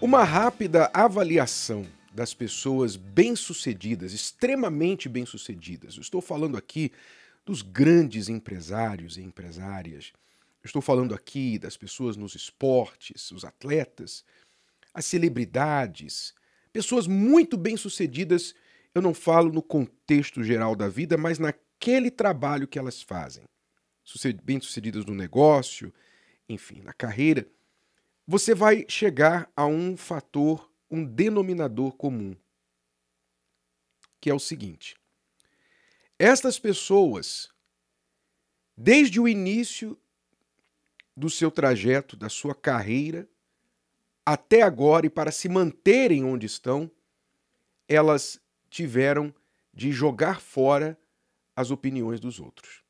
Uma rápida avaliação das pessoas bem-sucedidas, extremamente bem-sucedidas. Eu estou falando aqui dos grandes empresários e empresárias. Eu estou falando aqui das pessoas nos esportes, os atletas, as celebridades, pessoas muito bem-sucedidas. Eu não falo no contexto geral da vida, mas naquele trabalho que elas fazem. Bem-sucedidas no negócio, enfim, na carreira. Você vai chegar a um fator, um denominador comum, que é o seguinte: estas pessoas, desde o início do seu trajeto, da sua carreira, até agora e para se manterem onde estão, elas tiveram de jogar fora as opiniões dos outros.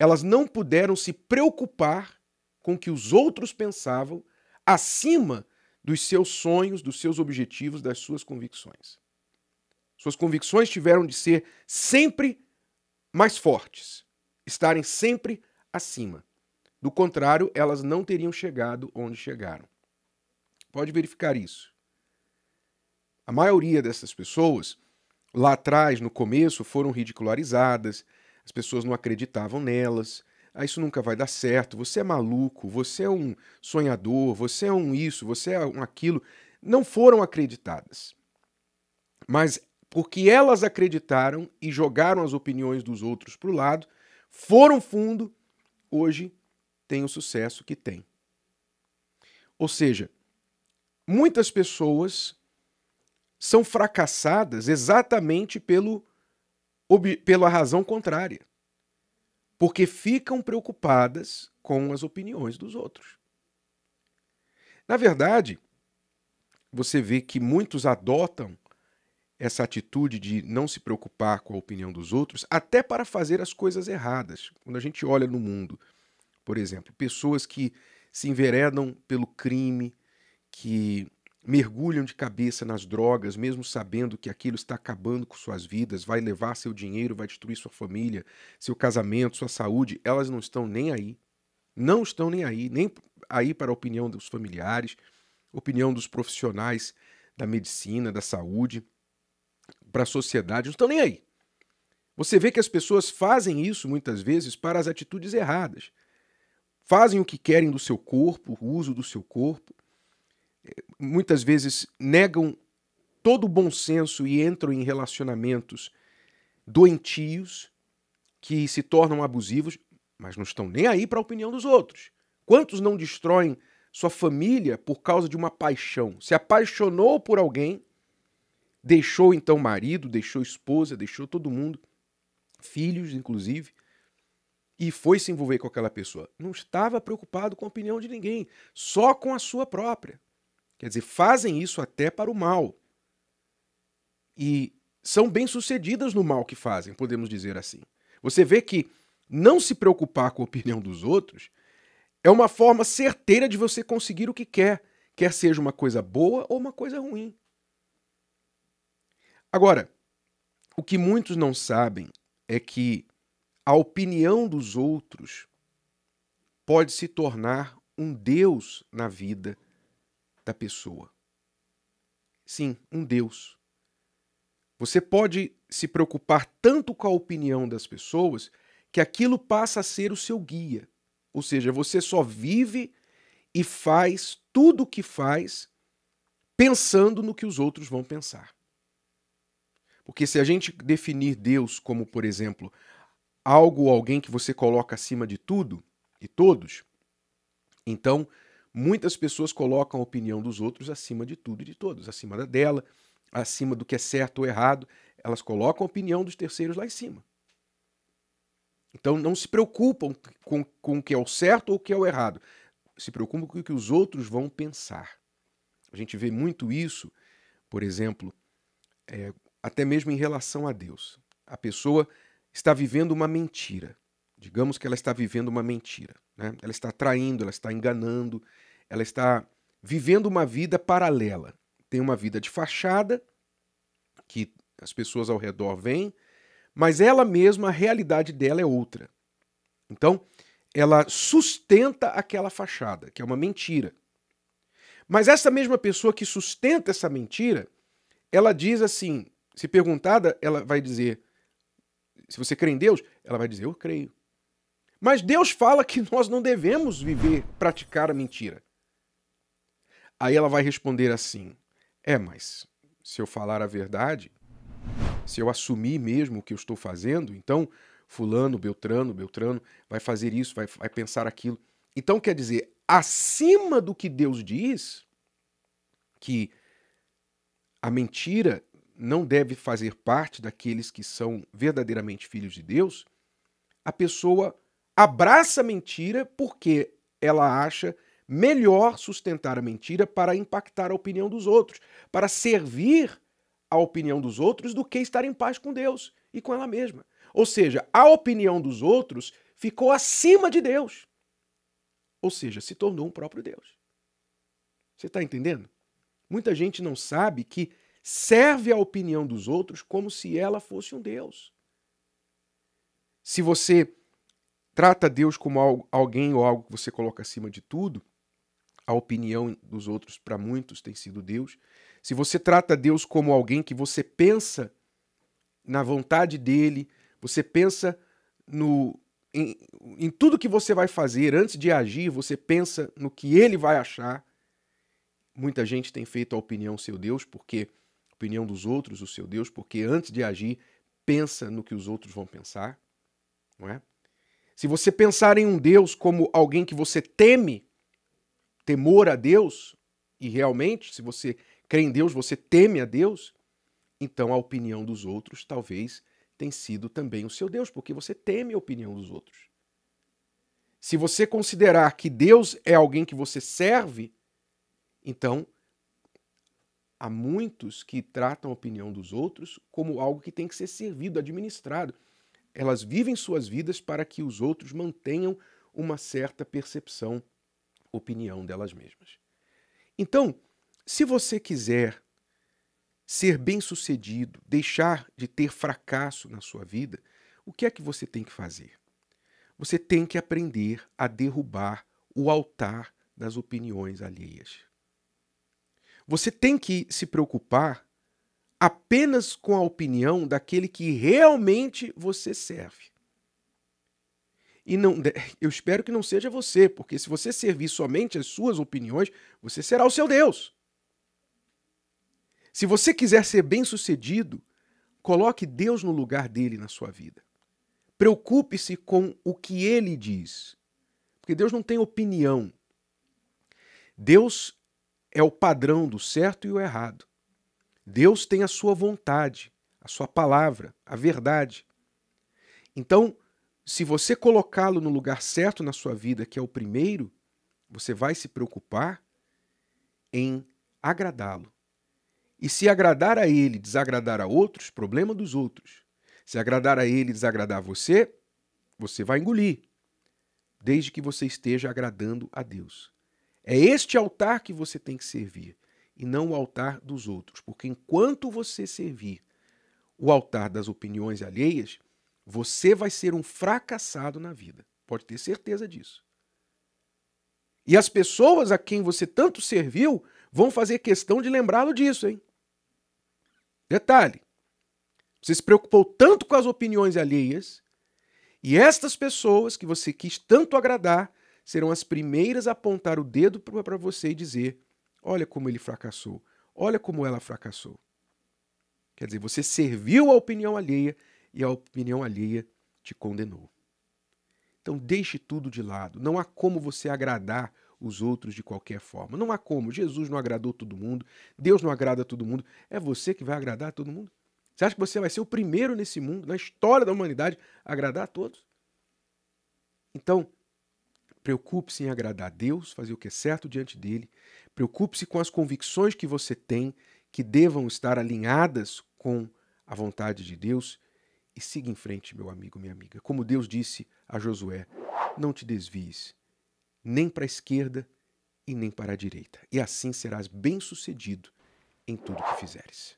Elas não puderam se preocupar com o que os outros pensavam acima dos seus sonhos, dos seus objetivos, das suas convicções. Suas convicções tiveram de ser sempre mais fortes, estarem sempre acima. Do contrário, elas não teriam chegado onde chegaram. Pode verificar isso. A maioria dessas pessoas, lá atrás, no começo, foram ridicularizadas, as pessoas não acreditavam nelas. Isso nunca vai dar certo, você é maluco, você é um sonhador, você é um isso, você é um aquilo. Não foram acreditadas. Mas porque elas acreditaram e jogaram as opiniões dos outros para o lado, foram fundo, hoje tem o sucesso que tem. Ou seja, muitas pessoas são fracassadas exatamente pela razão contrária. Porque ficam preocupadas com as opiniões dos outros. Na verdade, você vê que muitos adotam essa atitude de não se preocupar com a opinião dos outros, até para fazer as coisas erradas. Quando a gente olha no mundo, por exemplo, pessoas que se enveredam pelo crime, que mergulham de cabeça nas drogas, mesmo sabendo que aquilo está acabando com suas vidas, vai levar seu dinheiro, vai destruir sua família, seu casamento, sua saúde, elas não estão nem aí. Não estão nem aí para a opinião dos familiares, opinião dos profissionais da medicina, da saúde, para a sociedade, não estão nem aí. Você vê que as pessoas fazem isso muitas vezes para as atitudes erradas. Fazem o que querem do seu corpo, o uso do seu corpo, muitas vezes negam todo o bom senso e entram em relacionamentos doentios que se tornam abusivos, mas não estão nem aí para a opinião dos outros. Quantos não destroem sua família por causa de uma paixão? Se apaixonou por alguém, deixou então marido, deixou esposa, deixou todo mundo, filhos inclusive, e foi se envolver com aquela pessoa. Não estava preocupado com a opinião de ninguém, só com a sua própria. Quer dizer, fazem isso até para o mal. E são bem-sucedidas no mal que fazem, podemos dizer assim. Você vê que não se preocupar com a opinião dos outros é uma forma certeira de você conseguir o que quer seja uma coisa boa ou uma coisa ruim. Agora, o que muitos não sabem é que a opinião dos outros pode se tornar um Deus na vida da pessoa. Sim, um Deus. Você pode se preocupar tanto com a opinião das pessoas que aquilo passa a ser o seu guia. Ou seja, você só vive e faz tudo o que faz pensando no que os outros vão pensar. Porque se a gente definir Deus como, por exemplo, algo ou alguém que você coloca acima de tudo e todos, então muitas pessoas colocam a opinião dos outros acima de tudo e de todos, acima da dela, acima do que é certo ou errado. Elas colocam a opinião dos terceiros lá em cima. Então não se preocupam com o que é o certo ou o que é o errado. Se preocupam com o que os outros vão pensar. A gente vê muito isso, por exemplo, até mesmo em relação a Deus. A pessoa está vivendo uma mentira. Digamos que ela está vivendo uma mentira, né? Ela está traindo, ela está enganando, ela está vivendo uma vida paralela. Tem uma vida de fachada, que as pessoas ao redor veem, mas ela mesma, a realidade dela é outra. Então, ela sustenta aquela fachada, que é uma mentira. Mas essa mesma pessoa que sustenta essa mentira, ela diz assim, se perguntada, ela vai dizer, se você crê em Deus, ela vai dizer, eu creio. Mas Deus fala que nós não devemos praticar a mentira. Aí ela vai responder assim, mas se eu falar a verdade, se eu assumir mesmo o que eu estou fazendo, então fulano, Beltrano vai fazer isso, vai pensar aquilo. Então quer dizer, acima do que Deus diz, que a mentira não deve fazer parte daqueles que são verdadeiramente filhos de Deus, a pessoa abraça a mentira porque ela acha melhor sustentar a mentira para impactar a opinião dos outros, para servir a opinião dos outros do que estar em paz com Deus e com ela mesma. Ou seja, a opinião dos outros ficou acima de Deus. Ou seja, se tornou um próprio Deus. Você está entendendo? Muita gente não sabe que serve a opinião dos outros como se ela fosse um Deus. Se você trata Deus como alguém ou algo que você coloca acima de tudo, a opinião dos outros para muitos tem sido Deus. Se você trata Deus como alguém que você pensa na vontade dele, você pensa em tudo que você vai fazer, antes de agir, você pensa no que ele vai achar. Muita gente tem feito a opinião seu Deus, porque a opinião dos outros o seu Deus, porque antes de agir, pensa no que os outros vão pensar, não é? Se você pensar em um Deus como alguém que você teme, temor a Deus, e realmente, se você crê em Deus, você teme a Deus, então a opinião dos outros talvez tenha sido também o seu Deus, porque você teme a opinião dos outros. Se você considerar que Deus é alguém que você serve, então há muitos que tratam a opinião dos outros como algo que tem que ser servido, administrado. Elas vivem suas vidas para que os outros mantenham uma certa percepção, opinião delas mesmas. Então, se você quiser ser bem-sucedido, deixar de ter fracasso na sua vida, o que é que você tem que fazer? Você tem que aprender a derrubar o altar das opiniões alheias. Você tem que se preocupar apenas com a opinião daquele que realmente você serve. E não, eu espero que não seja você, porque se você servir somente as suas opiniões, você será o seu Deus. Se você quiser ser bem-sucedido, coloque Deus no lugar dele na sua vida. Preocupe-se com o que ele diz. Porque Deus não tem opinião. Deus é o padrão do certo e o errado. Deus tem a sua vontade, a sua palavra, a verdade. Então, se você colocá-lo no lugar certo na sua vida, que é o primeiro, você vai se preocupar em agradá-lo. E se agradar a ele, desagradar a outros, problema dos outros. Se agradar a ele, desagradar a você, você vai engolir, desde que você esteja agradando a Deus. É este altar que você tem que servir, e não o altar dos outros, porque enquanto você servir o altar das opiniões alheias, você vai ser um fracassado na vida. Pode ter certeza disso. E as pessoas a quem você tanto serviu vão fazer questão de lembrá-lo disso, hein? Detalhe, você se preocupou tanto com as opiniões alheias, e estas pessoas que você quis tanto agradar serão as primeiras a apontar o dedo para você e dizer: olha como ele fracassou, olha como ela fracassou. Quer dizer, você serviu a opinião alheia e a opinião alheia te condenou. Então deixe tudo de lado. Não há como você agradar os outros de qualquer forma. Não há como. Jesus não agradou todo mundo. Deus não agrada todo mundo. É você que vai agradar todo mundo? Você acha que você vai ser o primeiro nesse mundo, na história da humanidade, a agradar a todos? Então, preocupe-se em agradar a Deus, fazer o que é certo diante dele. Preocupe-se com as convicções que você tem, que devam estar alinhadas com a vontade de Deus. E siga em frente, meu amigo, minha amiga. Como Deus disse a Josué, não te desvies, nem para a esquerda e nem para a direita. E assim serás bem-sucedido em tudo que fizeres.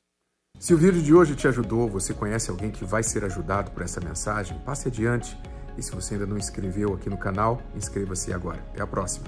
Se o vídeo de hoje te ajudou, você conhece alguém que vai ser ajudado por essa mensagem, passe adiante. E se você ainda não inscreveu aqui no canal, inscreva-se agora. Até a próxima.